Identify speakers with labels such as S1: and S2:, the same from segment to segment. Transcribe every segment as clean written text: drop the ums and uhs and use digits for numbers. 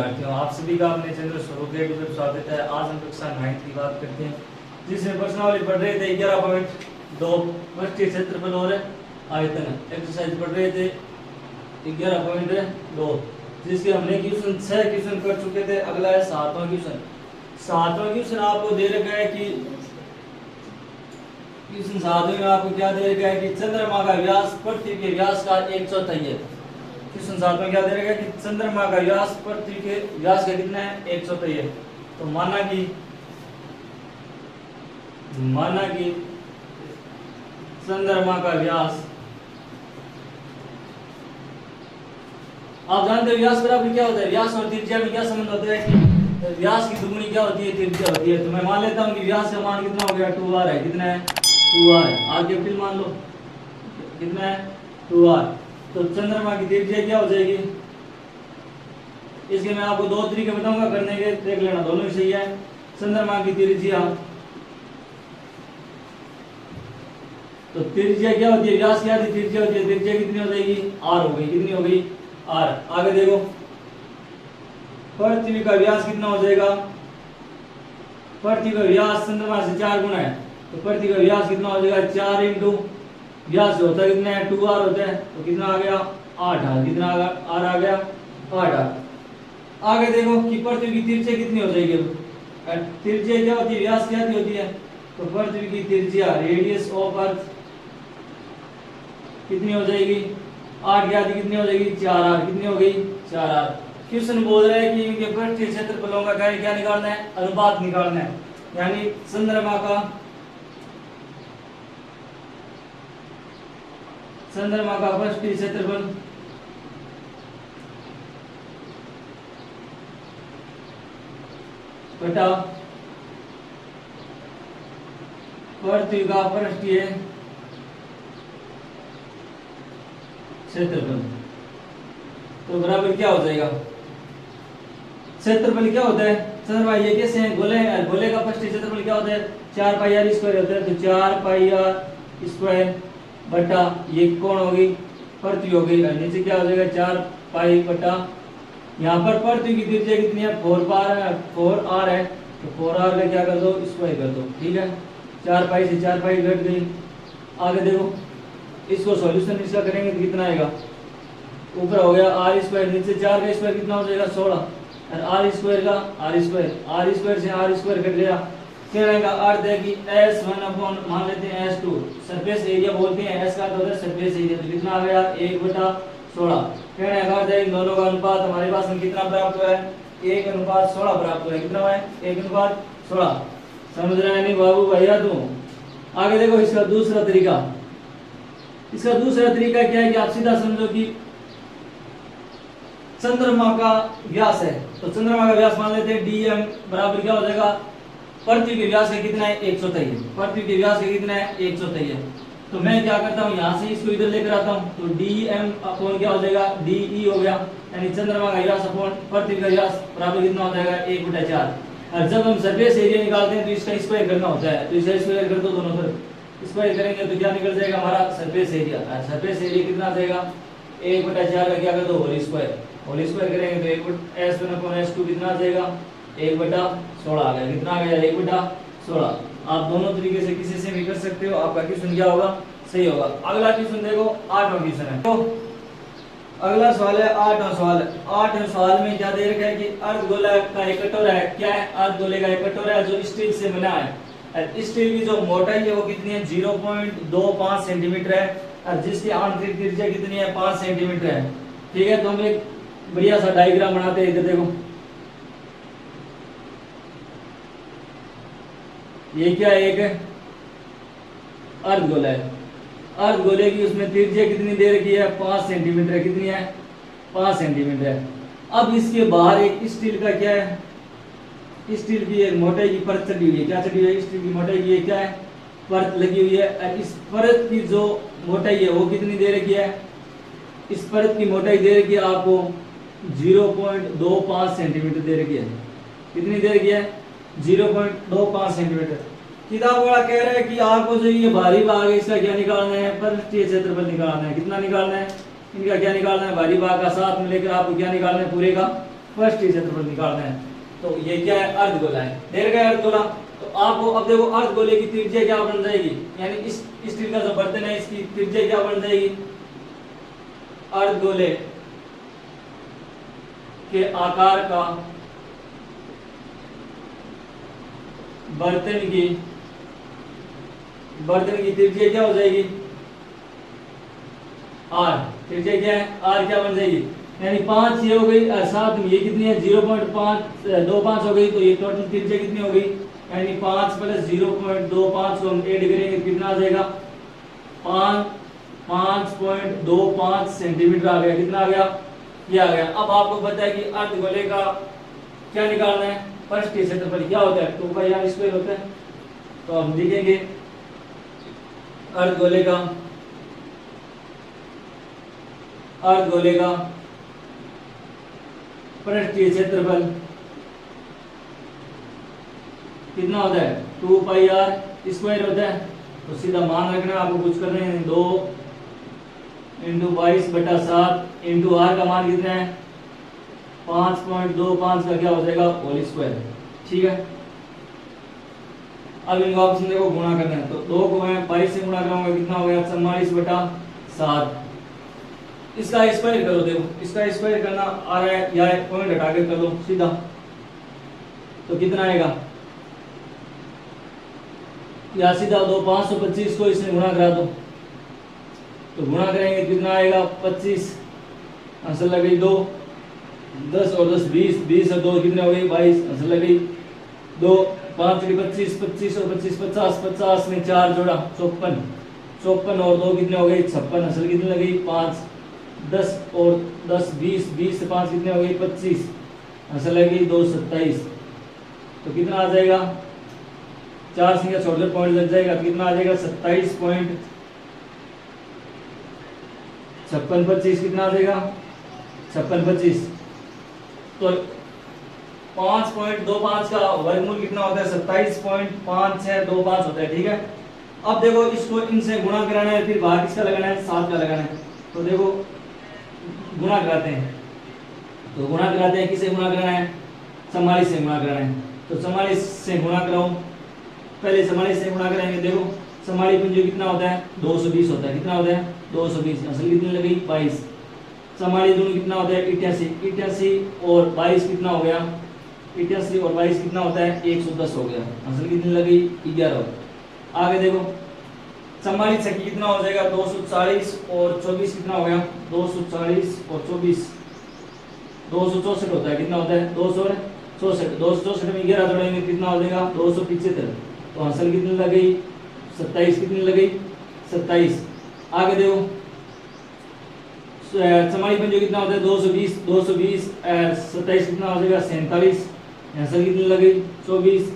S1: विद्यार्थियों, आप सभी का अपने चैनल स्वरूप में स्वागत है। आज हम कक्षा 9 की बात करते हैं, जिसमें प्रश्नावली पढ़ रहे थे 11.2 पृष्ठीय क्षेत्रफल और आयतन। एक्सरसाइज पढ़ रहे थे 11.2, जिसके हमने क्वेश्चन 6 क्वेश्चन कर चुके थे। अगला है 7वां क्वेश्चन। 7वां क्वेश्चन आपको दे रखा है कि क्वेश्चन 7 में आपको क्या दे रखा है कि चंद्रमा का व्यास पृथ्वी के व्यास का 1/4 है। क्वेश्चन 7 में क्या दे रखा है कि चंद्रमा का व्यास पृथ्वी के व्यास का कितना है, 1/4 है। तो माना कि चंद्रमा का व्यास, आप जानते हो व्यास बराबर क्या होता है। व्यास और त्रिज्या में क्या संबंध होता है कि व्यास की दुगुनी क्या होती है, त्रिज्या होती है। तो मैं मान लेता हूं कि व्यास का मान कितना हो गया, 2r है। कितना है, 2r है। आर कैपिटल मान लो, कितना है, 2r। तो चंद्रमा की त्रिज्या क्या हो जाएगी, इसके मैं आपको दो तरीके बताऊंगा करने के, देख लेना, दोनों ही सही है। चंद्रमा की त्रिज्या, तो त्रिज्या क्या होती है, व्यास क्या त्रिज्या होती है, त्रिज्या कितनी हो जाएगी, r हो गई। कितनी हो गई, r। आगे देखो, पृथ्वी का व्यास कितना हो जाएगा, पृथ्वी का व्यास चंद्रमा से 4 गुना है। तो पृथ्वी का व्यास कितना हो जाएगा, 4 इंटू व्यास होता है कितना है, 2r होता है। तो कितना आ गया, 8r। कितना आ गया, r आ गया, 8r। आगे देखो कि पृथ्वी की त्रिज्या कितनी हो जाएगी। त्रिज्या क्या होती है, व्यास क्या होती है। तो पृथ्वी की त्रिज्या, रेडियस ऑफ अर्थ कितनी हो जाएगी, 8 की आधी कितनी हो जाएगी, 4r। कितनी हो गई, 4r। क्वेश्चन बोल रहा है कि इनके पृष्ठीय क्षेत्रफलों का क्या निकालना है, अनुपात निकालना है। यानी चंद्रमा का पृष्ठीय क्षेत्रफल बटा पृथ्वी का पृष्ठीय क्षेत्रफल, तो बराबर क्या हो जाएगा। क्षेत्रफल क्या होता है, चंद्रमा ये कैसे है, गोले हैं। गोले का पृष्ठीय क्षेत्रफल क्या होता है, 4 पाई r स्क्वायर होता है। तो 4 पाई r स्क्वायर बटा ये कौन होगी, पृथ्वी हो गई। नीचे क्या हो जाएगा, 4 पाई बटा, यहाँ पर पृथ्वी की त्रिज्या कितनी है, 4r है। तो 4r का क्या कर दो, स्क्वायर कर दो। ठीक है, 4 पाई से 4 पाई घट गई। आगे देखो, इसको सॉल्यूशन इसका करेंगे तो कितना आएगा, ऊपर हो गया r स्क्वायर, नीचे 4 का स्क्वायर कितना हो जाएगा, 16। और r स्क्वायर का r स्क्वायर से r स्क्वायर कट गया। कहने का अर्थ है कि S1 अपॉन मान लेते हैं S2, सरफेस एरिया बोलते हैं। S का तो होता है सरफेस एरिया। तो कितना आ गया, 1/16। कहने का अर्थ है इन दोनों का अनुपात हमारे पास में कितना प्राप्त हुआ है, 1/16 प्राप्त हुआ है। कितना हुआ है, 1/16। समझ रहे हैं नहीं बाबू भैया तू। आगे देखो, इसका दूसरा तरीका क्या है कि आप सीधा समझो कि चंद्रमा का व्यास है। तो चंद्रमा का व्यास मान लेते हैं dm बराबर क्या हो जाएगा, पृथ्वी के व्यास का कितना है, 1/4 है। पृथ्वी के व्यास का कितना है, 1/4 है। तो मैं क्या करता हूँ, यहाँ से इसको इधर लेकर आता हूँ। तो dm अपॉन क्या हो जाएगा, de हो गया। यानी चंद्रमा का व्यास अपॉन पृथ्वी का व्यास बराबर कितना हो जाएगा, 1/4। और जब हम सरफेस एरिया निकालते हैं तो इसका स्क्वायर करना होता है। तो इसका स्क्वायर कर दो, दोनों तरफ स्क्वायर करेंगे तो क्या निकल जाएगा हमारा सरफेस एरिया। सरफेस एरिया कितना आ जाएगा, 1/4 का क्या कर दो, होल स्क्वायर करेंगे तो S1 अपॉन S2 कितना आ जाएगा, 1/16 आ गया। कितना आ गया, 1/16। आप दोनों तरीके से किसी से भी कर सकते हो, आपका क्वेश्चन क्या होगा, सही होगा। अगला क्वेश्चन देखो, 8वां क्वेश्चन है। तो अगला सवाल है 8वां सवाल। 8वें सवाल में क्या दे रखा है कि अर्धगोला का एक कटोरा है। क्या है, अर्धगोले का एक कटोरा है जो स्टील से बना है। स्टील की जो मोटाई है वो कितनी है, 0.25 सेंटीमीटर है। और जिसकी आंतरिक त्रिज्या कितनी है, 5 सेंटीमीटर है। ठीक है, तो हम एक बढ़िया सा डायग्राम बनाते हैं। इधर देखो, ये क्या है, एक अर्धगोला है। अर्धगोले की उसमें त्रिज्या कितनी दे रखी है, 5 सेंटीमीटर है। कितनी है, 5 सेंटीमीटर है। अब इसके बाहर एक स्टील का क्या है, स्टील की एक मोटाई की परत चढ़ी हुई है। क्या चढ़ी हुई है, स्टील की मोटाई की क्या है, परत लगी हुई है। इस परत की जो मोटाई है वो कितनी दे रखी है, इस परत की मोटाई दे रखी है आपको 0.25 सेंटीमीटर दे रखी है। कितनी दे रखी है, 0.25 सेंटीमीटर। किताब वाला कह रहा है कि आपको जो ये भारी भाग है इसका क्या निकालना है, पृष्ठीय क्षेत्रफल निकालना है। कितना निकालना है, इनका क्या निकालना है, भारी भाग का साथ में लेकर आपको क्या निकालना है, पूरे का पृष्ठीय क्षेत्रफल निकालना है। तो ये क्या है, अर्धगोला है, देर गया अर्धगोला। तो आपको अब देखो अर्धगोले की त्रिज्या क्या बन जाएगी, यानी इस स्टील का जो बर्तन है इसकी त्रिज्या क्या बन जाएगी, अर्धगोले के आकार का बर्तन की त्रिज्या क्या हो जाएगी, आर। त्रिज्या क्या है, आर क्या बन जाएगी, यानी 5 ये हो गई, साथ में ये कितनी है 0.525 हो गई, तो ये टोटल त्रिज्या कितनी हो गई, यानी 5 + 0.25 को हम ऐड करेंगे कितना आ जाएगा, 5.25 सेंटीमीटर आ गया। कितना आ गया, ये आ गया। अब आपको पता है कि अर्धगोले का क्या निकालना है, पृष्ठीय क्षेत्रफल क्या होता है, 2πr² होता है। तो हम लिखेंगे अर्धगोले का पृष्ठीय क्षेत्रफल कितना होता है, 2πr² होता है। तो सीधा मान रखना, आपको कुछ करना है, 2 × 22/7 × r का मान कितना है, 5.25 का क्या हो जाएगा, होल स्क्वायर। ठीक है, अब इनको ऑप्शन देखो गुणा करना है, तो 2 को मैं 22 से गुणा करूंगा, कितना हो गया 44/7। इसका स्क्वायर करो, देखो इसका स्क्वायर करना आ रहा है, या पॉइंट हटा के कर लो सीधा, तो कितना आएगा, या सीधा दो 525 को इसमें गुणा करा दो, तो गुणा करेंगे कितना आएगा 25, आंसर लग गई 2, 10 और 10 20, 20 और 2 कितने हो गई 22, आंसर लग गई 2, 5 × 25, 25 और 25 50, 50 में 4 जोड़ा 54, 54 और 2 कितने हो गई 56, आंसर कितनी लग गई 5, 10 और 10 20, 20 से 5 कितने हो गई 25, आंसर लग गई 2 27। तो कितना आ जाएगा, 4 से छोटे पॉइंट लग जाएगा, तो कितना आ जाएगा 27.5625, कितना आ जाएगा 5625। तो 5.25 का वर्गमूल कितना होता है, 27.5625 होता है। ठीक है, अब देखो इसको इनसे गुणा कराना है, फिर भाग किसका लगाना है, 7 का लगाना है। तो देखो गुणा कराते हैं, तो गुणा कराते हैं, किसे गुणा कराना है, 44 से गुणा कराना है। तो 44 से गुणा कराओ, पहले 44 से गुणा करेंगे, देखो 44 पंजे कितना होता है 220 होता है, कितना होता है 220, असल कितनी लगी 22, 44 दूनी कितना होता है 88, 88 और 22 कितना हो गया, 88 और 22 कितना होता है 110 हो गया, असल कितनी लगी 11। आगे देखो 44 से कितना हो जाएगा 240 और 24 कितना हो गया 240 और 24 264 होता है, कितना होता है 264 में 11 जोड़ेंगे कितना हो जाएगा 275, तो असल कितनी लग गई 27, कितनी लग गई 27। आगे देखो 44 पंजो कितना होता है 220, 27 कितना हो जाएगा 47, असल कितनी लग गई 24।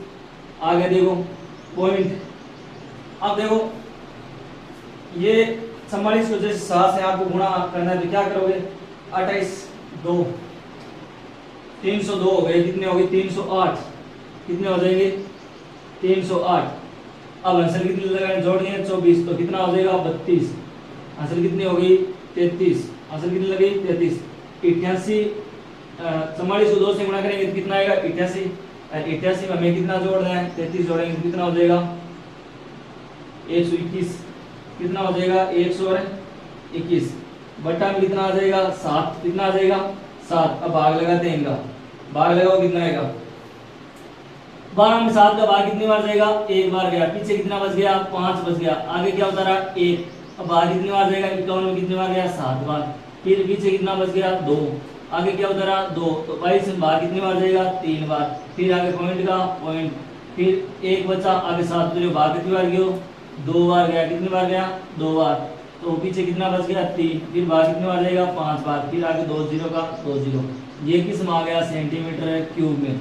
S1: आगे देखो पॉइंट, अब देखो ये 44 को जैसे 7 से आपको गुणा करना है तो क्या करोगे 28 2 302 हो गए, कितने हो गए 308, कितने हो जाएंगे 308। अब आंसर कितने लगाए जोड़ दिए 24, तो कितना हो जाएगा 32, आंसर कितनी हो गई 33, आंसर कितनी लगी 33। 88 44 को 2 से गुणा करेंगे तो कितना आएगा 88, 88 में हमें कितना जोड़ना है 33 जोड़ेंगे तो कितना हो जाएगा 121, कितना हो जाएगा 121 बटा में कितना आ जाएगा 7, कितना आ जाएगा 7। अब भाग लगाते हैं इनका, भाग लगाओ कितना आएगा 12 में 7 का भाग कितनी बार जाएगा, एक बार गया, पीछे कितना बच गया 5 बच गया, आगे क्या होता रहा 1, अब भाग कितनी बार जाएगा 51 में कितनी बार गया 7 बार, फिर पीछे कितना बच गया 2, आगे क्या होता रहा 2, तो 22 में भाग कितनी बार जाएगा 3 बार, फिर आगे पॉइंट का पॉइंट, फिर 1 बचा, आगे 7 बचे, भाग कितनी बार गया 2 बार गया, कितनी बार गया 2 बार, तो पीछे कितना बच गया 3, फिर भाग कितनी बार जाएगा 5 बार, फिर आगे 2 0 का 2 0। ये किस में आ गया सेंटीमीटर क्यूब में।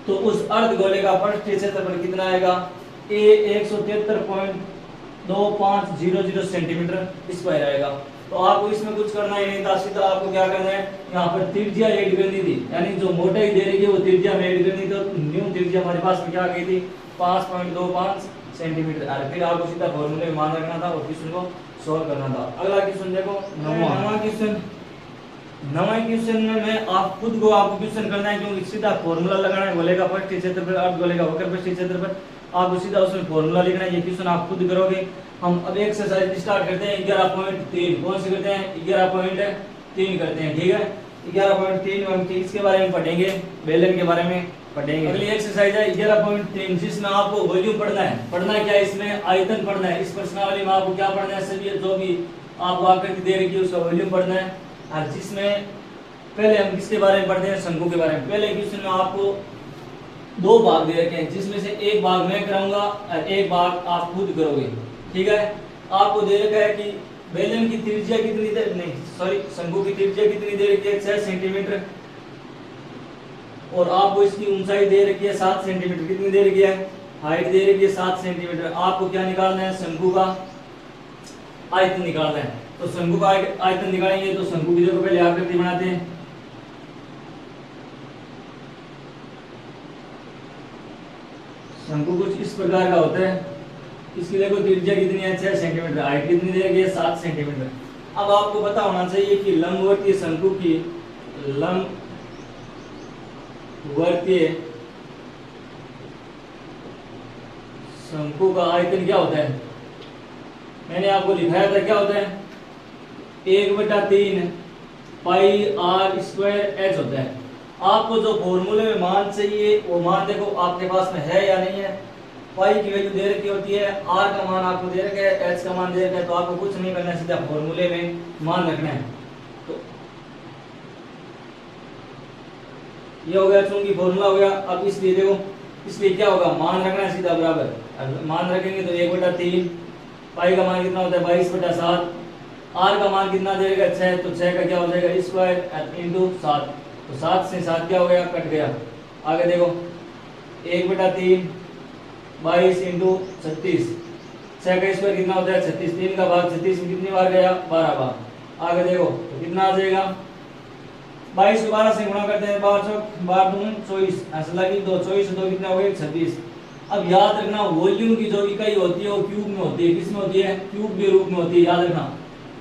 S1: तो उस अर्धगोले का पृष्ठीय क्षेत्रफल कितना आएगा A 173.2500 सेंटीमीटर स्क्वायर आएगा। तो आपको इसमें कुछ करना ही नहीं था, सीधा आपको क्या करना है यहाँ पर त्रिज्या ऐड करनी थी, यानी जो मोटाई दे रही है वो त्रिज्या में ऐड करनी थी, तो न्यू त्रिज्या हमारे पास में क्या गई थी 5.25 सेंटीमीटर। फिर आपको सीधा फॉर्मूले में मान रखना था और क्वेश्चन को सॉल्व करना था। अगला क्वेश्चन देखो, नवा क्वेश्चन नवा क्वेश्चन में मैं आप खुद को आपको क्वेश्चन करना है, क्योंकि सीधा फॉर्मूला लगाना है, गोले का पृष्ठीय क्षेत्रफल अर्ध गोले का वक्र पृष्ठीय क्षेत्रफल, आपको सीधा उसमें फॉर्मूला लिखना है। ये क्वेश्चन आप खुद करोगे। हम अब एक्सरसाइज स्टार्ट करते हैं 11.3। कौन से करते हैं? 11.3 करते हैं, ठीक है। 11.3 हम इसके बारे में पढ़ेंगे, बेलन के बारे में पढ़ेंगे। अगली एक्सरसाइज है 11.3, जिसमें आपको वॉल्यूम पढ़ना है। पढ़ना क्या है इसमें? आयतन पढ़ना है। इस प्रश्नावली में आपको क्या पढ़ना है? सभी जो भी आपको आकृति दे रखी है उसका वॉल्यूम पढ़ना है। और जिसमें पहले हम किसके बारे में पढ़ते हैं? शंकु के बारे में। पहले क्वेश्चन में आपको दो भाग दे रखे हैं, जिसमें से एक भाग मैं कराऊंगा और एक भाग आप खुद करोगे, ठीक है। आपको दे रखा है कि बेलन की त्रिज्या कितनी दे, नहीं सॉरी, शंकु की त्रिज्या कितनी दे रखी है? 6 सेंटीमीटर, और आपको इसकी ऊंचाई दे रखी है 7 सेंटीमीटर। कितनी दे रखी है? हाइट दे रखी है 7 सेंटीमीटर। आपको क्या निकालना है? शंकु का आयतन निकालना है। तो शंकु का आयतन निकालेंगे तो शंकु की जगह पहले आकृति बनाते हैं। शंकु कुछ इस प्रकार का होता है। इसकी देखो त्रिज्या कितनी है? 6 सेंटीमीटर। हाइट कितनी दे रखी है? 7 सेंटीमीटर। अब आपको पता होना चाहिए कि लंबवर्तीय शंकु की लंबवर्तीय शंकु का आयतन क्या होता है? मैंने आपको लिखाया था, क्या होता है? 1/3 पाई आर स्क्वायर एच होता है। आपको जो फॉर्मूले में मान चाहिए वो मान देखो आपके पास में है या नहीं है। पाई की वैल्यू दे रखी होती है, आर का मान आपको दे रखा है, एच का मान दे रखा है, तो आपको कुछ नहीं करना है, सीधा फॉर्मूले में मान रखना है। तो ये हो गया, चूंकि फॉर्मूला हो गया। अब इसलिए देखो, इसलिए क्या होगा? मान रखना है सीधा बराबर। मान रखेंगे तो 1/3 पाई का मान कितना होता है? 22/7। आर का मान कितना दे रखा है? 6, तो 6 का क्या हो जाएगा? Square into 7। तो 7 से 7 क्या हो गया? कट गया। आगे देखो 1/3 22 इंटू 36, 6 का स्क्वायर कितना होता है? 36। 3 का भाग 36 में कितनी बार गया? 12 बार। आगे देखो तो कितना आ जाएगा? 22 को 12 से गुणा करते हैं, 12 दूनी 24, ऐसा लगी तो 24 2 कितना हो गया? 26। अब याद रखना, वॉल्यूम की जो इकाई होती है वो क्यूब में होती है। किस में होती है? क्यूब के रूप में होती है, याद रखना।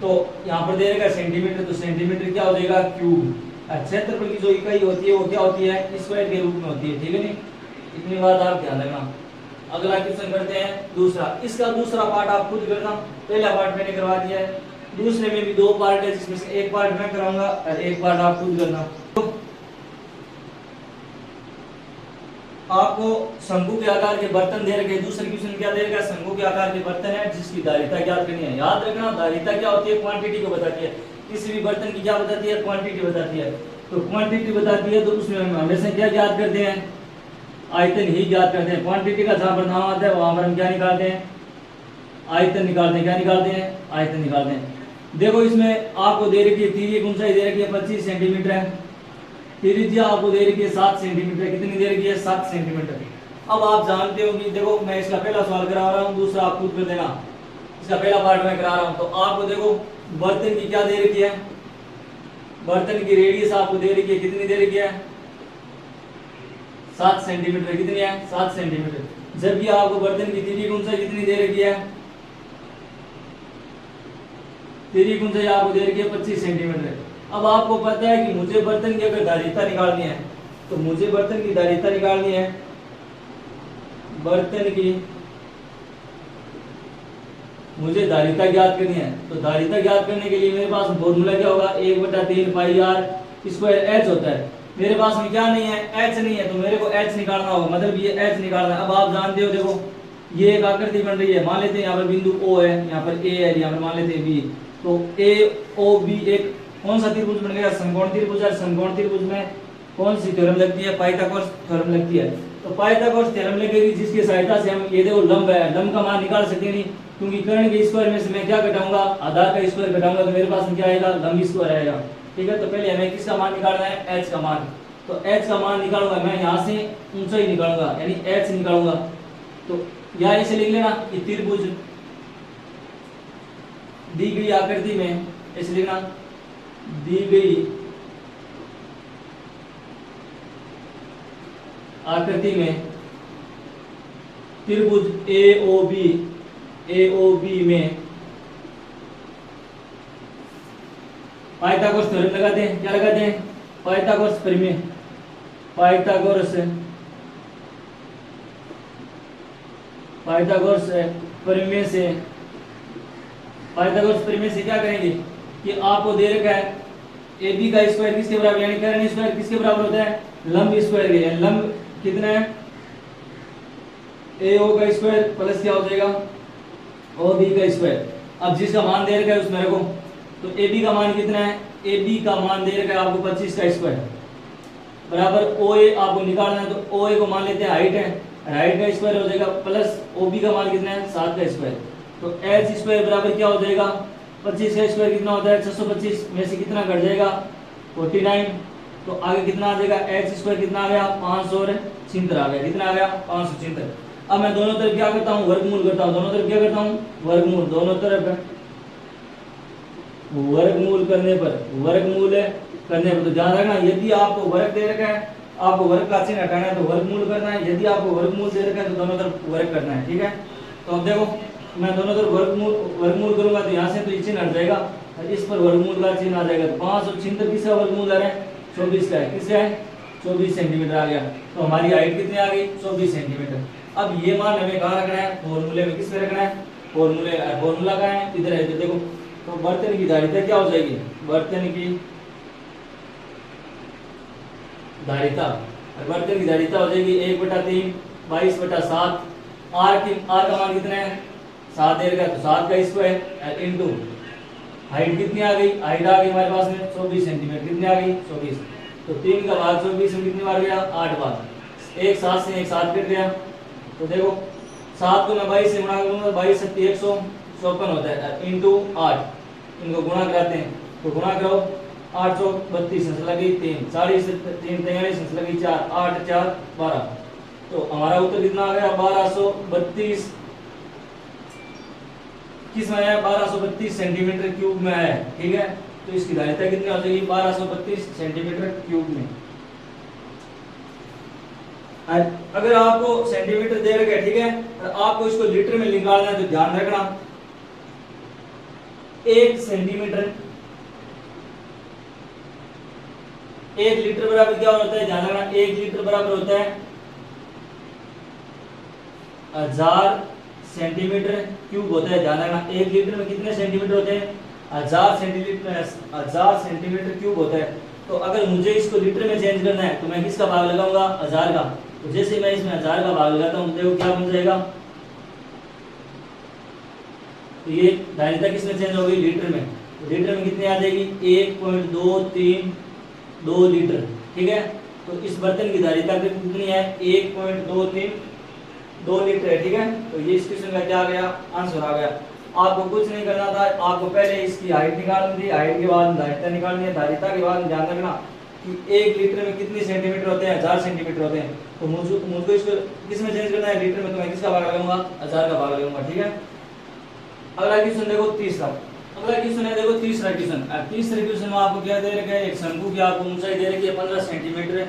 S1: तो यहाँ पर दे रखा सेंटीमीटर, तो सेंटीमीटर क्या हो जाएगा? क्यूब। क्षेत्रफल की जो इकाई होती है वो क्या होती है? स्क्वायर के रूप में होती है, ठीक है। नहीं, इतनी बात आप ध्यान रखना। अगला क्वेश्चन करते हैं दूसरा। इसका दूसरा पार्ट आप खुद करना, पहला पार्ट मैंने करवा दिया है। दूसरे में भी 2 पार्ट है, जिसमें से एक पार्ट मैं कराऊंगा और एक पार्ट आप खुद करना। तो आपको शंकु के आकार के बर्तन दे रखे। दूसरे क्वेश्चन क्या दे रखा है? शंकु के आकार के बर्तन है जिसकी धारिता ज्ञात करनी है। याद रखना, धारिता क्या होती है? क्वांटिटी को बताती है। किसी भी बर्तन की क्या बताती है? क्वांटिटी बताती है। तो क्वांटिटी बताती है तो उसमें हम हमेशा क्या ज्ञात करते हैं? आयतन ही ज्ञात करते हैं। क्वांटिटी का जहां पर नाम आता है वहां पर हम क्या निकालते हैं? आयतन निकालते हैं। क्या निकालते हैं? आयतन निकालते हैं। देखो इसमें आपको दे रखी है तिर्यक ऊंचाई दे रखी है 25 सेंटीमीटर है, त्रिज्या आपको दे रखी है 7 सेंटीमीटर। कितनी दे रखी है? 7 सेंटीमीटर। अब आप जानते हो कि देखो मैं इसका पहला सवाल करा रहा हूँ, दूसरा आप खुद कर देना। इसका पहला पार्ट मैं करा रहा हूँ। तो आपको देखो बर्तन की क्या दे रखी है? बर्तन की रेडियस आपको दे रखी है, कितनी दे रखी है? 7 सेंटीमीटर। कितनी है? 7 सेंटीमीटर। जबकि आपको बर्तन की तिर्यक ऊंचाई कितनी दे रखी है? तिर्यक ऊंचाई आपको दे रखी है 25 सेंटीमीटर। अब आपको पता है कि मुझे बर्तन की अगर धारिता निकालनी है, तो मुझे बर्तन की धारिता निकालनी है। बर्तन की मुझे धारिता ज्ञात करनी है। तो धारिता ज्ञात करने के लिए मेरे पास फॉर्मूला क्या होगा? 1/3 पाई आर स्क्वायर एच होता है। मेरे पास में क्या नहीं है? एच नहीं है, तो मेरे को एच निकालना होगा, मतलब ये एच निकालना है। अब आप जानते हो, देखो ये एक आकृति बन रही है। मान लेते हैं यहाँ पर बिंदु O है, यहाँ पर A है, यहाँ पर मान लेते हैं B। तो AOB एक कौन सा त्रिभुज बन गया? समकोण त्रिभुज है। समकोण त्रिभुज में कौन सी थ्योरम लगती है? पाइथागोरस थ्योरम लगती है। तो पाइथागोरस थ्योरम लगेगी, जिसकी सहायता से हम ये देखो लंब है, लंब का मान निकाल सकते नहीं, क्योंकि कर्ण के स्क्वायर में से मैं क्या घटाऊंगा? आधार का स्क्वायर घटाऊंगा, तो मेरे पास में क्या आएगा? लंब स्क्वायर आएगा, ठीक है। तो पहले हमें किसका मान निकालना है? एच का मान। तो एच का मान निकालूंगा मैं, यहाँ से ऊंचाई निकालूंगा, यानी एच निकालूंगा। तो यहाँ इसे लिख लेना कि त्रिभुज दी गई आकृति में, ऐसे लिखना, दी गई आकृति में त्रिभुज AOB में पाइथागोरस थ्योरम लगाते हैं, क्या लगाते हैं? पाइथागोरस प्रमेय, पाइथागोरस पाइथागोरस प्रमेय से, पाइथागोरस प्रमेय से क्या करेंगे कि आपको दे रखा है ए बी का स्क्वायर किसके बराबर, यानी कर्ण स्क्वायर किसके बराबर होता है? लंब स्क्वायर के। यानी लंब कितना है? ए ओ का स्क्वायर प्लस क्या हो जाएगा? ओ बी का स्क्वायर। अब जिसका मान दे रखा है उसमें रखो, तो ए बी का मान कितना है? ए बी का मान दे रखा है आपको 25 का स्क्वायर बराबर ओ ए आपको निकालना है, तो ओ ए को मान लेते हैं हाइट है, हाइट का स्क्वायर हो जाएगा प्लस ओ बी का मान कितना है? 7 का स्क्वायर। तो एच स्क्वायर बराबर क्या हो जाएगा? 25 का स्क्वायर कितना होता है? 625 में से कितना घट जाएगा? 49। तो आगे कितना आ जाएगा? एच स्क्वायर कितना आ गया? 576 आ गया। कितना आ गया? 576। अब मैं दोनों तरफ क्या करता हूँ? वर्गमूल करता हूँ। दोनों तरफ क्या करता हूँ? वर्गमूल। दोनों तरफ वर्गमूल करने पर तो ध्यान रखना, यदि आपको वर्ग दे रखा है, आपको वर्ग का चिन्ह हटाना है तो वर्गमूल करना है, यदि आपको वर्गमूल दे रखा है तो दोनों तरफ वर्ग करना है। ठीक है, तो अब देखो मैं दोनों तरफ वर्गमूल करूंगा तो यहाँ से तो ये चिन्ह हट जाएगा और इस पर वर्गमूल का चिन्ह आ जाएगा। तो 576 किसका वर्गमूल आ रहा है? 24 का है। किसका है? 24 सेंटीमीटर आ गया। तो हमारी हाइट कितनी आ गई? 24 सेंटीमीटर। अब ये मान हमें कहाँ रखना है? फॉर्मूले में। किस में रखना है? फॉर्मूला का है इधर है। तो देखो, तो बर्तन की धारिता क्या हो जाएगी? बर्तन की धारिता हो जाएगी 1/3 22/7। आर का मान कितना है? 7 दे रखा है, तो 7 का स्क्वायर इनटू हाइट कितनी आ गई? हाइट आ गई हमारे पास में 24 सेंटीमीटर। कितनी आ गई? 24। तो 3 का भाग 24 में कितनी बार गया? 8 बार। एक 7 से एक 7 कट गया। तो देखो 7 को मैं 22 से गुणा करूंगा, 22 × 154 होता है इनटू 8। इनको गुणा कराते हैं तो गुणा करो, 8 × 32 लगी 3, 40 से 3 43 लगी 4, 8 4 12। तो हमारा उत्तर कितना आ गया? 1232 किस में आया? 1232 सेंटीमीटर क्यूब में आया। ठीक है, तो इसकी धारिता कितनी हो जाएगी? 1232 सेंटीमीटर क्यूब में। अगर आपको सेंटीमीटर दे रखा है, ठीक है, और आपको इसको लीटर में निकालना है तो ध्यान रखना 1 सेंटीमीटर 1 लीटर बराबर क्या होता है? ध्यान रखना 1 लीटर बराबर होता है 1000 सेंटीमीटर क्यूब होता है। ध्यान रखना 1 लीटर में कितने सेंटीमीटर होते हैं? 1000 सेंटीमीटर क्यूब होता है। तो अगर मुझे इसको लीटर में चेंज करना है तो मैं किसका भाग लगाऊंगा? 1000 का। तो जैसे मैं इसमें 1000 का भाग लगाता हूँ, देखो क्या बन जाएगा? तो ये धारिता किसमें चेंज होगी? लीटर में। तो लीटर में कितनी आ जाएगी? 1.232 लीटर। ठीक है, तो इस बर्तन की धारिता कितनी है? 1.232 लीटर है। ठीक है, तो ये इस क्वेश्चन का क्या आ गया? आंसर आ गया। आपको कुछ नहीं करना था, आपको पहले इसकी हाइट निकालनी थी, हाइट के बाद धारिता निकालनी है, धारिता के बाद ध्यान रखना कि 1 लीटर में कितने सेंटीमीटर होते हैं? 1000 सेंटीमीटर होते हैं। तो मुझको इसको किसमें चेंज करना है? लीटर में। तो मैं किसका भाग लगाऊंगा? 1000 का भाग लगाऊंगा। ठीक है, अगला क्वेश्चन देखो तीसरा। अगला क्वेश्चन है देखो तीसरा क्वेश्चन। तीसरे क्वेश्चन में आपको क्या दे रखा है? एक शंकु की आपको ऊंचाई दे रखी है 15 सेंटीमीटर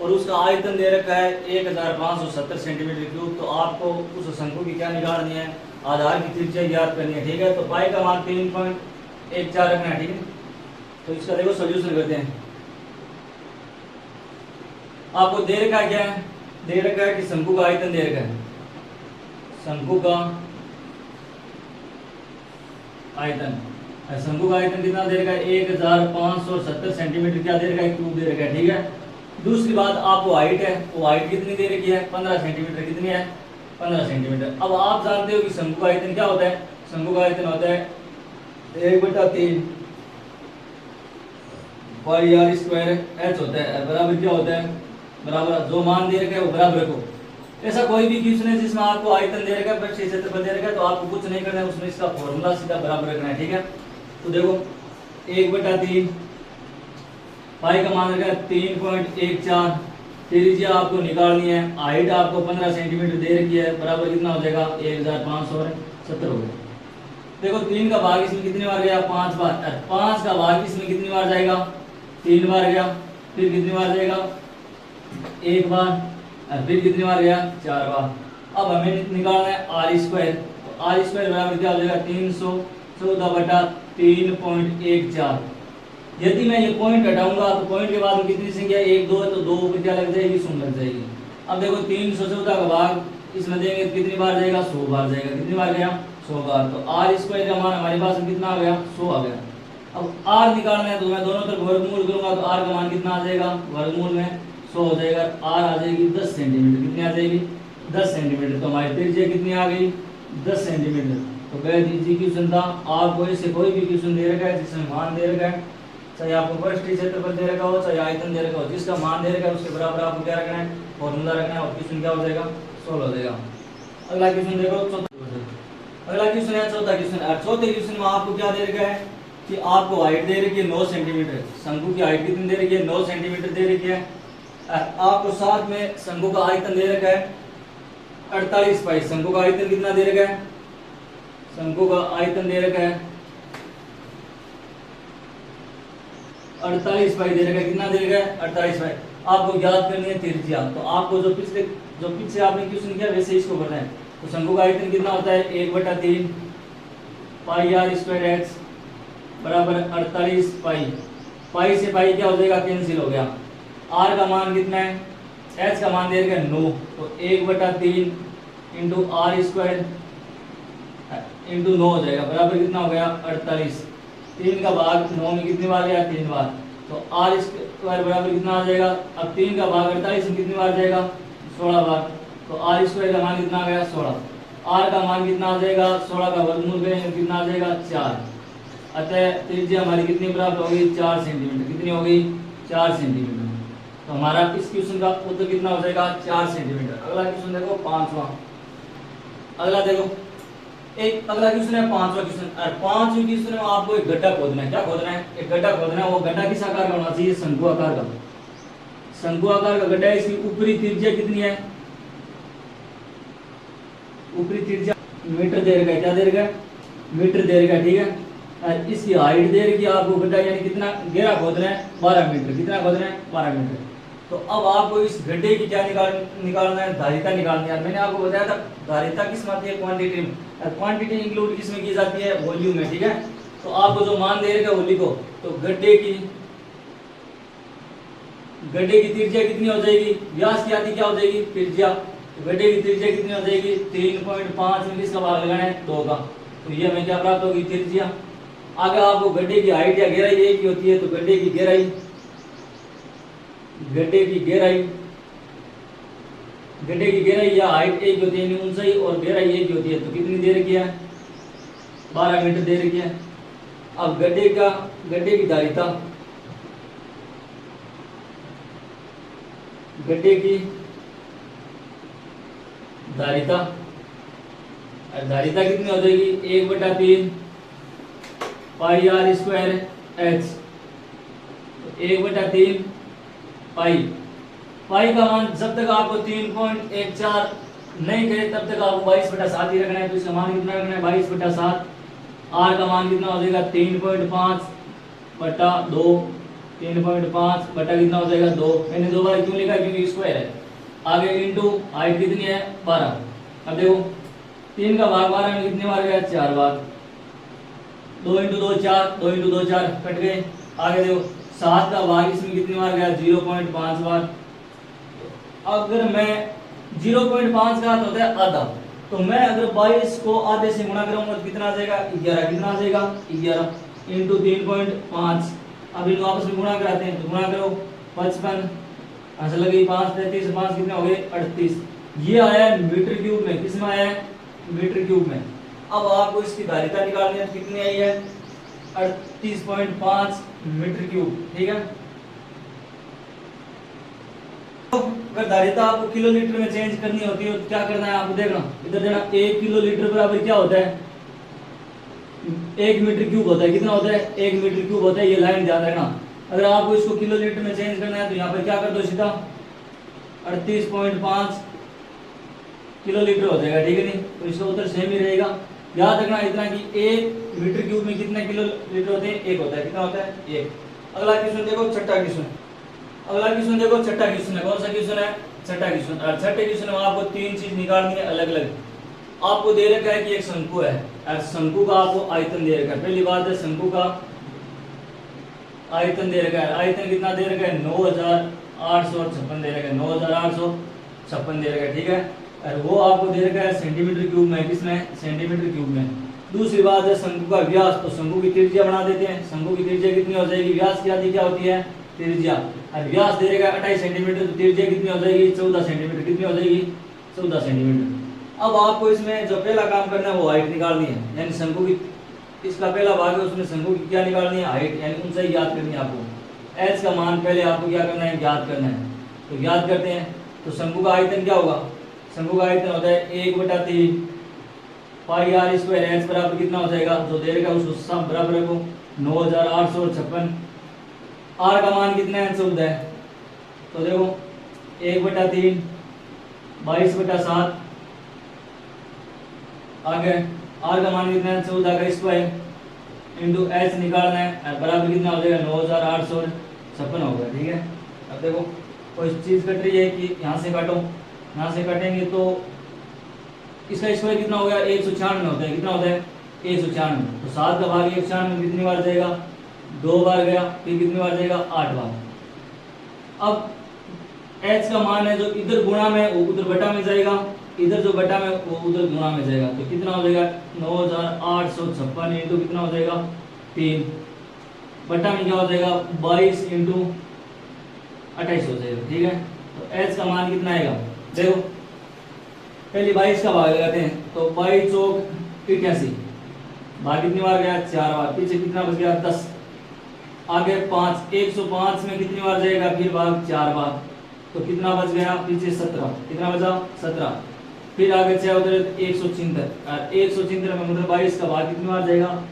S1: और उसका आयतन दे रखा है 1570 सेंटीमीटर क्यूब। तो आपको उस शंकु की क्या निकालनी है? आधार की त्रिज्या ज्ञात करनी है। ठीक है, तो पाई का मान 3.14 रखना है। ठीक है, तो इसका देखो सॉल्यूशन करते हैं। आपको दे रखा है क्या है? दे रखा है कि शंकु का आयतन दे रखा है, शंकु का आयतन कितना दे रखा है? 1570 सेंटीमीटर क्या दे रखा है? क्यूब दे रखा है। ठीक है, दूसरी बात आपको हाइट है, वो हाइट कितनी दे रखी है? 15 सेंटीमीटर। कितनी है? 15 सेंटीमीटर। अब आप जानते हो कि शंकु का आयतन क्या होता है? शंकु का आयतन होता है 1/3 पाई आर स्क्वायर एच होता है। बराबर क्या होता है? बराबर जो मान दे रखा है वो बराबर रखो। ऐसा कोई भी क्वेश्चन है जिसमें आपको आयतन दे रखा है, पृष्ठीय क्षेत्रफल दे रखा है, तो आपको कुछ नहीं करना है, उसमें इसका फॉर्मूला सीधा बराबर रखना है। ठीक है, तो देखो 1/3 पाई का मान रखा है 3.14, त्रिज्या आपको निकालनी है, हाइट आपको 15 सेंटीमीटर दे रखी है, बराबर कितना हो जाएगा? 1570 हो गया। देखो 3 का भाग इसमें कितनी बार गया? 5 बार। 5 का भाग इसमें कितनी बार जाएगा? 3 बार गया। फिर कितनी बार जाएगा? 1 बार। और फिर कितनी बार गया? 4 बार। अब हमें निकालना है आर स्क्वायर। तो आर स्क्वायर बराबर क्या हो जाएगा? 314/3.14। यदि मैं ये पॉइंट हटाऊंगा तो पॉइंट के बाद में कितनी संख्या 1 2 है, तो 2 ऊपर क्या लग जाएगी, 0 लग जाएगी। अब देखो 314 का भाग इसमें देंगे तो कितनी बार जाएगा, 100 बार जाएगा। कितनी बार गया, 100 बार। तो आर स्क्वायर का मान हमारे पास कितना आ गया, 100 आ गया। अब आर निकालना है तो मैं दोनों तरफ वर्गमूल करूंगा तो आर का मान कितना आ जाएगा, वर्गमूल में 100 हो जाएगा। आर आ जाएगी 10 सेंटीमीटर। कितनी आ जाएगी, 10 सेंटीमीटर। तो हमारी त्रिज्या कितनी आ गई, 10 सेंटीमीटर। तो गैर क्वेश्चन था। आपको इससे कोई भी क्वेश्चन दे रखा है जिसमें मान दे रखा है, चाहे आपको पृष्ठीय क्षेत्रफल दे रखा हो चाहे आयतन दे रखा हो, जिसका मान दे रखा है उसके बराबर आपको क्या रखना है, फॉर्मूला रखना है, और क्वेश्चन क्या हो जाएगा, सोल्व हो जाएगा। अगला क्वेश्चन देखो, अगला क्वेश्चन है चौथा क्वेश्चन। और चौथे क्वेश्चन में आपको क्या दे रखा है कि आपको हाइट दे रखी है 9 सेंटीमीटर। शंकु की हाइट कितनी दे रखी है, 9 सेंटीमीटर दे रखी है। आपको साथ में शंकु का आयतन दे रखा है 48 पाई। शंकु का आयतन कितना दे रखा है, शंकु का आयतन दे रखा है 48 पाई दे रखा है। कितना दे रखा है, 48 पाई। आपको ज्ञात करनी है त्रिज्या। तो आपको जो पीछे आपने क्वेश्चन किया वैसे इसको करना है। तो शंकु का आयतन कितना होता है, 1/3 पाई आर स्क्वायर एक्स बराबर 48 पाई। पाई से पाई क्या हो जाएगा, कैंसिल हो गया। आर का मान कितना है, एच का मान दे रखा है 9। तो 1/3 इंटू आर स्क्वायर इंटू 9 हो जाएगा, बराबर कितना हो गया, 48। 3 का भाग 9 में कितनी बार गया, 3 बार। तो आर स्क्वायर बराबर कितना आ जाएगा, अब 3 का भाग 48 में कितनी बार जाएगा, 16 बार। तो आर स्क्वायर का मान कितना आ गया, 16। आर का मान कितना आ जाएगा, 16 का वर्गमूल करेंगे कितना आ जाएगा, 4। अतः त्रिज्या हमारी कितनी प्राप्त होगी, 4 सेंटीमीटर। कितनी होगी, 4 सेंटीमीटर। तो हमारा इस क्वेश्चन का उत्तर कितना हो जाएगा, 4 सेंटीमीटर। अगला क्वेश्चन देखो, 5वां। अगला देखो, एक अगला क्वेश्चन है 5वां क्वेश्चन। और 5वें क्वेश्चन में आपको एक गड्ढा खोदना है। क्या खोदना है, एक गड्ढा खोदना है। वो गड्ढा किस आकार का होना चाहिए, शंकु आकार का। शंकु आकार का गड्ढा है। इसकी ऊपरी त्रिज्या कितनी है, ऊपरी त्रिज्या मीटर दे रखा है। क्या दे रखा है, मीटर दे रखा है, ठीक है। और इसकी हाइट दे रखी है आपको गड्ढा, यानी कितना गहरा खोदना है, 12 मीटर। कितना खोदना है, 12 मीटर। तो अब आपको इस गड्ढे की क्या निकालना है, धारिता निकालनी है। मैंने आपको बताया था धारिता किस में आती है, क्वांटिटी में। क्वांटिटी इंक्लूड किसमें की जाती है, वॉल्यूम में, ठीक है। तो आपको जो मान दे रखा है वो लिखो। तो गड्ढे की त्रिज्या कितनी हो जाएगी, व्यास की आती क्या हो जाएगी, त्रिज्या। तो गड्ढे की त्रिज्या कितनी हो जाएगी, 3.5 में किसका भाग लगाना है, 2 का। तो ये हमें क्या प्राप्त होगी, त्रिज्या। अगर आपको गड्ढे की हाइट या गहराई एक ही होती है तो गड्ढे की गहराई या हाइट एक होती है, यानी ऊंचाई और गहराई एक ही होती है। तो कितनी दे रखी है, 12 मीटर दे रखी है। अब गड्ढे की धारिता, गड्ढे की धारिता कितनी हो जाएगी, 1/3 पाई आर स्क्वायर एच। 1/3 पाई का मान जब तक आपको 3.14 नहीं करे तब तक आपको 22/7 ही रखना है। तो इसका मान कितना रखना है, 22/7। आर का मान कितना हो जाएगा, 3.5/2। 3.5 बटा कितना हो जाएगा, 2। मैंने 2 बार क्यों लिखा, क्योंकि स्क्वायर है। आगे इंटू हाइट कितनी है, 12। अब देखो 3 का भाग 12 में कितनी बार गया, 4 बार। 2 × 2 4, 2 × 2 4 कट गए। आगे देखो 7 का भाग इसमें कितनी बार गया, 0.5 बार। अगर मैं 0.5 का होता है आधा, तो मैं अगर 22 को आधे से गुणा करूंगा तो कितना आ जाएगा, 11। कितना आ जाएगा, 11 इंटू 3.5। अब इनको आपस में गुणा कराते हैं, तो गुणा करो 55 ऐसा लगे 5 33 5 कितने हो गए, 38। ये आया है मीटर क्यूब में। किसमें आया है, मीटर क्यूब में। अब आपको इसकी धारिता निकालनी है, कितनी आई है, 38.5 मीटर क्यूब, ठीक है। अगर धारिता आपको किलोलीटर में चेंज करनी होती है तो क्या करना है, आपको देखना इधर देना। 1 किलोलीटर बराबर क्या होता है, 1 मीटर क्यूब होता है। कितना होता है, 1 मीटर क्यूब होता है। ये लाइन ध्यान रखना। अगर आपको इसको किलोलीटर में चेंज करना है तो यहाँ पर क्या कर दो, सीधा 38.5 किलोलीटर हो जाएगा, ठीक है। नहीं तो इसका उत्तर सेम ही रहेगा। याद रखना इतना कि 1 मीटर क्यूब में कितने किलोलीटर होते हैं, 1 होता है। कितना होता है, 1। अगला क्वेश्चन देखो, छठा क्वेश्चन। अगला क्वेश्चन देखो, छठा क्वेश्चन है। कौन सा क्वेश्चन है, छठा क्वेश्चन। और छठे क्वेश्चन में आपको 3 चीज निकालनी है अलग अलग। आपको दे रखा है कि एक शंकु है और शंकु का आपको आयतन दे रखा है। पहली बात है शंकु का आयतन दे रखा है, आयतन कितना दे रखा है 9856 दे रखा है, 9856 दे रखा है, ठीक है। और वो आपको दे रखा है सेंटीमीटर क्यूब में, किसमें सेंटीमीटर क्यूब में। दूसरी बात है शंकु का व्यास, तो शंकु की त्रिज्या बना देते हैं। शंकु की त्रिज्या कितनी हो जाएगी, व्यास की आधी क्या होती है त्रिज्या, और व्यास दे रखा है 28 सेंटीमीटर, तो त्रिज्या कितनी हो जाएगी 14 सेंटीमीटर, कितनी हो जाएगी 14 सेंटीमीटर। अब आपको इसमें जो पहला काम करना है वो हाइट निकालनी है, यानी शंकु की इसका पहला भाग है उसमें शंकु की क्या निकालनी है हाइट, यानी ऊंचाई ज्ञात करनी है आपको। एच का मान पहले आपको क्या करना है ज्ञात करना है, तो ज्ञात करते हैं। तो शंकु का आयतन क्या होगा, शंकु का आयतन होता है 1/3 पाई आर स्क्वायर, एच बराबर कितना हो जाएगा जो दे रखा है उसको सब बराबर रखो 9856। आर का मान कितना है 14 है, तो देखो 1/3 22/7, आगे आर का मान कितना है 14 का स्क्वायर इंटू एच निकालना है, बराबर कितना हो जाएगा 9856 होगा, ठीक है। अब देखो कोई चीज कट रही है कि यहाँ से काटो, यहाँ से काटेंगे तो इसका स्क्वायर कितना हो गया 196 होता है, कितना होता है 196, तो 7 का भाग 196 कितनी बार जाएगा 2 बार गया, फिर कितनी बार जाएगा 8 बार। अब h का मान है जो इधर गुणा में वो उधर बटा में जाएगा, इधर जो बटा में वो उधर गुणा में जाएगा, तो कितना हो जाएगा 9856 इंटू कितना हो जाएगा 3 बटा में क्या हो जाएगा 22 इंटू 28 हो जाएगा, ठीक है। तो h का मान कितना आएगा, देखो पहले 22 का भाग लगाते हैं, तो 22 चौक 88, भाग कितनी बार गया 4 बार, पीछे कितना बच गया 10, आगे 5 105 में कितनी बार जाएगा फिर भाग 4 बार, तो कितना बच गया पीछे 17, कितना बचा 17, फिर आगे 6 उधर 176, और 176 में मतलब 22 का भाग कितनी बार जाएगा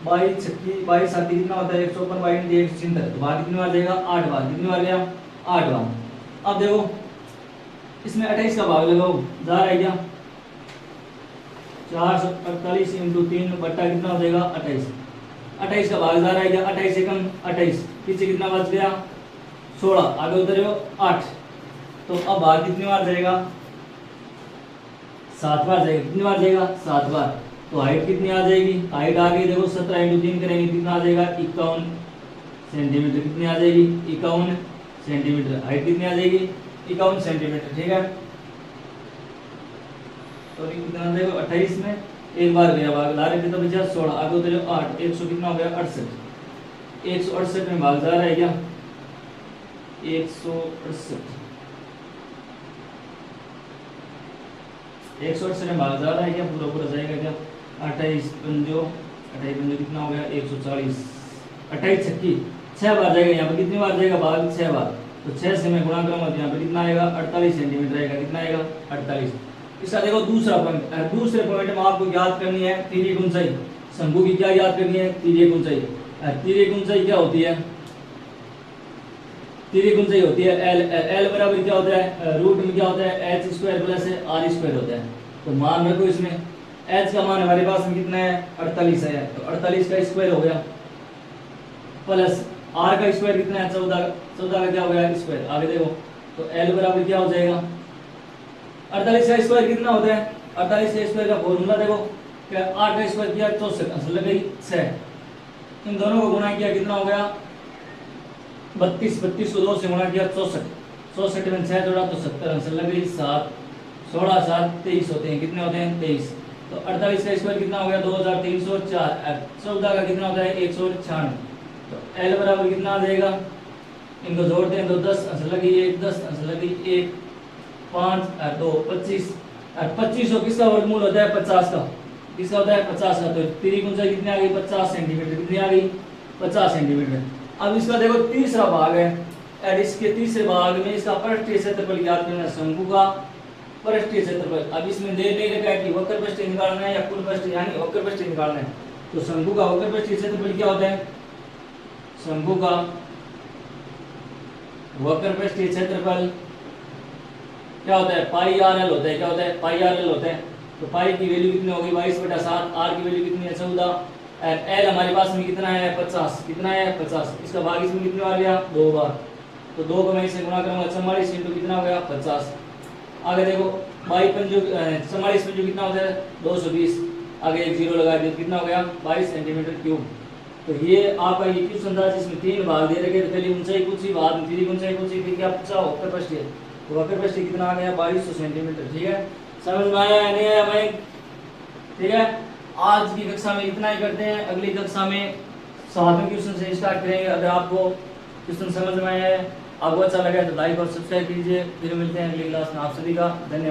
S1: 22 छक्की 22 साथी कितना होता है 156 बाई 176, तो भाग कितनी बार जाएगा 8 बार, कितनी बार गया 8 बार। अब देखो इसमें 28 का भाग लगाओ, जा रहा है क्या 448 इंटू 3 बट्टा कितना हो जाएगा 28, 28 का भाग जा रहा है क्या 28 एकम 28, पीछे कितना बच गया 16, आगे उधर 8, तो अब भाग कितनी बार जाएगा 7 बार जाएगा, कितनी बार जाएगा 7 बार। तो हाइट कितनी आ जाएगी, हाइट आ गई देखो 17 इंटू 3 करेंगे कितना आ जाएगा 51 सेंटीमीटर, कितनी आ जाएगी 51 सेंटीमीटर, हाइट कितनी आ जाएगी 51 सेंटीमीटर, ठीक है। तो कितना देखो 28 में एक बार गया भाग, ला रहे थे तो बचा 16, आगे उधर 8, 100 कितना हो गया 68, 168 में भाग जा रहा है क्या 168 में भाग जा रहा है क्या, पूरा पूरा जाएगा क्या 28 पंजो कितना हो गया 140, 28 छक्की 6 बार जाएगा, यहाँ पर कितनी बार जाएगा भाग 6 बार, तो 6 से मैं गुणा करूंगा तो यहाँ पे कितना आएगा 48 सेंटीमीटर आएगा, कितना आएगा 48। इसका देखो दूसरा पॉइंट, दूसरे पॉइंट में आपको याद करनी है तिर्यक ऊंचाई, शंकु की क्या याद करनी है तिर्यक ऊंचाई। तिर्यक ऊंचाई क्या होती है, तिर्यक ऊंचाई होती है एल, एल बराबर क्या होता है रूट में क्या होता है H square plus R square होता है। तो मान रखो इसमें एच का मान हमारे पास में कितना है 48 है, तो 48 का स्क्वायर हो गया प्लस आर का स्क्वायर कितना है 14, 14 का क्या हो गया स्क्वायर, आगे देखो तो एल बराबर क्या हो जाएगा 48 का स्क्वायर कितना होता है, 48 का स्क्वायर का फॉर्मूला देखो क्या 8 का स्क्वायर किया 64, आंसर लग गई 6, इन दोनों को गुणा किया कितना हो गया 32, 32 को 2 से गुणा किया 64, 64 में 6 जोड़ा तो 70, आंसर लग गई 7, 16 7 23 होते हैं, कितने होते हैं 23। तो 48 का स्क्वायर कितना हो गया 2304, 14 का कितना होता है 196, तो एल बराबर कितना आ जाएगा, इनको जोड़ते हैं तो 10, आंसर लगी 1, 10 आंसर लगी 1, 5 और 2 25, और 25 किसका वर्गमूल होता है 50 का, किसका होता है 50 का, तो तिर्यक ऊंचाई कितनी आ गई 50 सेंटीमीटर, कितनी आ गई 50 सेंटीमीटर। अब इसका देखो तीसरा भाग है, और इसके तीसरे भाग में इसका पृष्ठीय क्षेत्रफल ज्ञात करना है, शंकु का पृष्ठीय क्षेत्रफल। अब इसमें दे रखा है कि वक्र पृष्ठ निकालना है या कुल पृष्ठ यानी वक्र पृष्ठ निकालना है, तो शंकु का वक्र पृष्ठीय क्षेत्रफल क्या होता है, शंकु का वक्र पृष्ठीय क्षेत्रफल क्या होता है पाई आर एल होता है, क्या होता है पाई आर एल होता है। तो पाई की वैल्यू कितनी होगी 22/7, आर की वैल्यू कितनी है 14, एल हमारे पास में कितना है 50, कितना है 50, इसका भाग इसमें कितनी बार गया 2 बार, तो 2 को मैं इसे गुणा करूंगा 44 इंटू कितना हो गया 50, आगे देखो 22 पंजो 44 पंजो कितना होता है 220, आगे एक जीरो लगा दिया कितना हो गया 22 सेंटीमीटर क्यूब, तो ये आपका ये क्वेश्चन था जिसमें 3 भाग दे रखे थे, पहले ऊंचाई पूछी, बाद में तीरी ऊंचाई पूछी, फिर क्या पूछा वक्र प्रस्थ। तो वक्र प्रस्थ कितना आ गया 2200 सेंटीमीटर। ठीक है, समझ में आया या नहीं आया भाई? ठीक है, आज की कक्षा में इतना ही करते हैं, अगली कक्षा में 7वें क्वेश्चन से स्टार्ट करेंगे। अगर आपको क्वेश्चन समझ में आया है, आपको अच्छा लगा है तो लाइक और सब्सक्राइब कीजिए। फिर मिलते हैं अगली क्लास में, आप सभी का धन्यवाद।